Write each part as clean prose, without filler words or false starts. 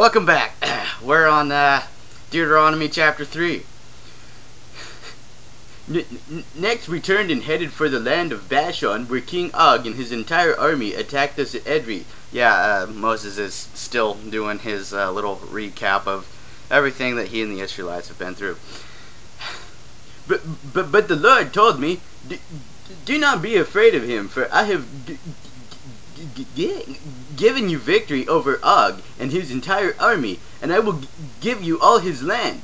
Welcome back. We're on Deuteronomy chapter 3. Next we turned and headed for the land of Bashan, where King Og and his entire army attacked us at Edrei. Yeah, Moses is still doing his little recap of everything that he and the Israelites have been through. But the Lord told me, do not be afraid of him, for I have given you victory over Og and his entire army, and I will give you all his land.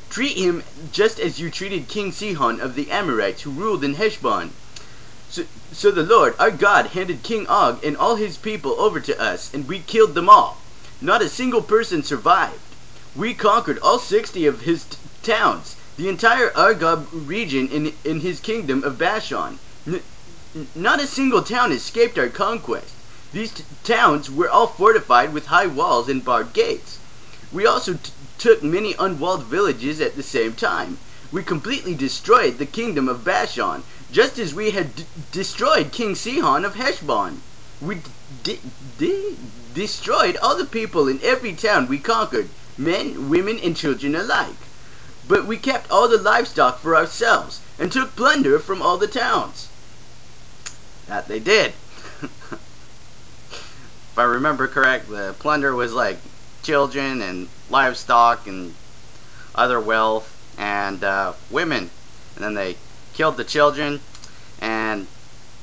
Treat him just as you treated King Sihon of the Amorites, who ruled in Heshbon. So the Lord, our God, handed King Og and all his people over to us, and we killed them all. Not a single person survived. We conquered all 60 of his towns, the entire Argob region in his kingdom of Bashan. Not a single town escaped our conquest. These towns were all fortified with high walls and barred gates. We also took many unwalled villages at the same time. We completely destroyed the kingdom of Bashan, just as we had destroyed King Sihon of Heshbon. We destroyed all the people in every town we conquered, men, women, and children alike. But we kept all the livestock for ourselves, and took plunder from all the towns. That they did. If I remember correct, the plunder was like children and livestock and other wealth and women. And then they killed the children and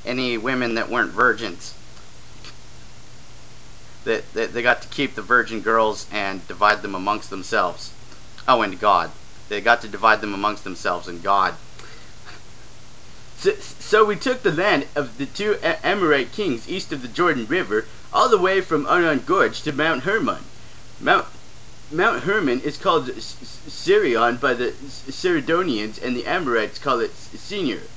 any women that weren't virgins. They got to keep the virgin girls and divide them amongst themselves. Oh, and God. They got to divide them amongst themselves and God. So we took the land of the 2 Amorite kings east of the Jordan River, all the way from Arnon Gorge to Mount Hermon. Mount Hermon is called Sirion by the Sidonians, and the Amorites call it Senir.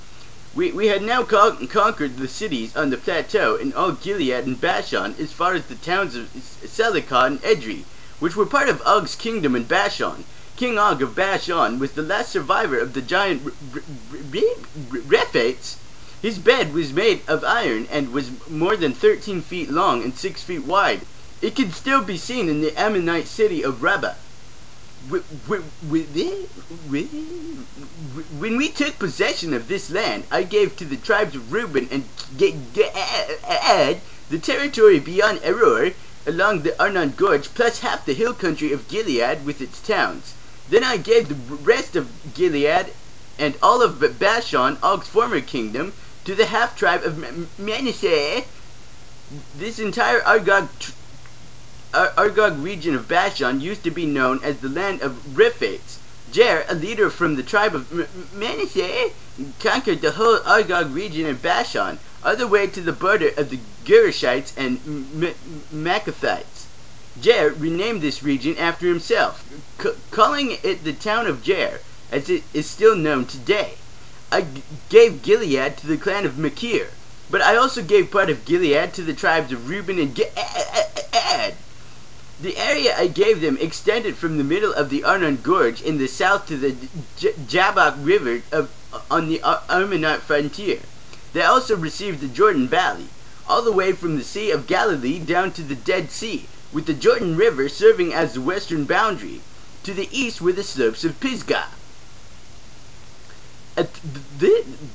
We had now conquered the cities on the plateau in all Gilead and Bashan, as far as the towns of Selikah and Edrei, which were part of Og's kingdom in Bashan. King Og of Bashan was the last survivor of the giant Rephates. His bed was made of iron and was more than 13 feet long and 6 feet wide. It can still be seen in the Ammonite city of Rabbah. When we took possession of this land, I gave to the tribes of Reuben and Gad the territory beyond Eror along the Arnon Gorge, plus half the hill country of Gilead with its towns. Then I gave the rest of Gilead and all of Bashan, Og's former kingdom, to the half-tribe of Manasseh. This entire Argob region of Bashan used to be known as the land of Rephates. Jair, a leader from the tribe of Manasseh, conquered the whole Argob region of Bashan, all the way to the border of the Gerishites and Maccathites. Jair renamed this region after himself, calling it the town of Jair, as it is still known today. I gave Gilead to the clan of Machir, but I also gave part of Gilead to the tribes of Reuben and Gad. The area I gave them extended from the middle of the Arnon Gorge in the south to the Jabbok River on the Ammonite frontier. They also received the Jordan Valley, all the way from the Sea of Galilee down to the Dead Sea, with the Jordan River serving as the western boundary. To the east were the slopes of Pisgah. At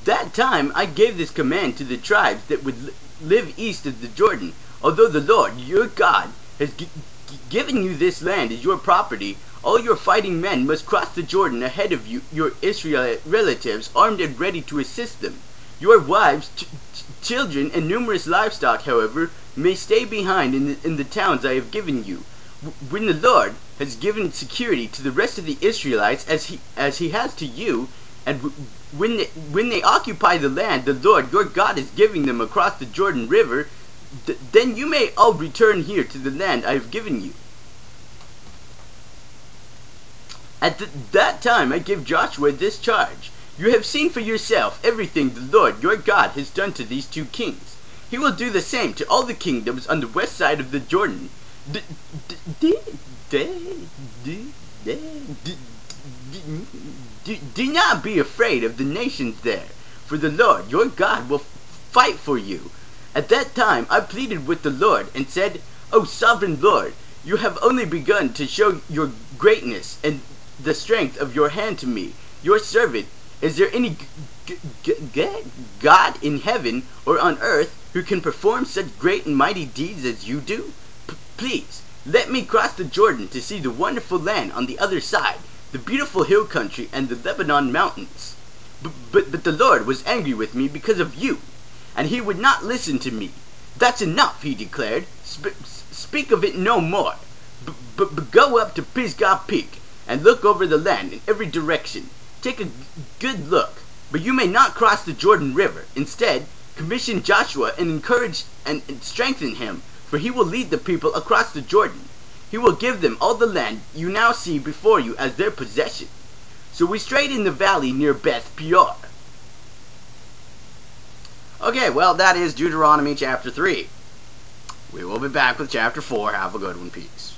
that time I gave this command to the tribes that would live east of the Jordan. Although the Lord, your God, has given you this land as your property, all your fighting men must cross the Jordan ahead of you, your Israelite relatives, armed and ready to assist them. Your wives, children, and numerous livestock, however, may stay behind in the towns I have given you. When the Lord has given security to the rest of the Israelites as he has to you, and when they occupy the land the Lord your God is giving them across the Jordan River, then you may all return here to the land I have given you. At that time I gave Joshua this charge. You have seen for yourself everything the Lord your God has done to these 2 kings. He will do the same to all the kingdoms on the west side of the Jordan. Do not be afraid of the nations there, for the Lord your God will fight for you. At that time I pleaded with the Lord and said, O sovereign Lord, You have only begun to show your greatness and the strength of your hand to me, your servant. Is there any God in heaven or on earth who can perform such great and mighty deeds as you do? Please, let me cross the Jordan to see the wonderful land on the other side, the beautiful hill country and the Lebanon mountains. But the Lord was angry with me because of you, and he would not listen to me. That's enough, he declared. Speak of it no more. But go up to Pisgah Peak and look over the land in every direction. Take a good look, but you may not cross the Jordan River. Instead, commission Joshua and encourage and strengthen him, for he will lead the people across the Jordan. He will give them all the land you now see before you as their possession. So we strayed in the valley near Beth Peor. Okay, well, that is Deuteronomy chapter 3. We will be back with chapter 4. Have a good one. Peace.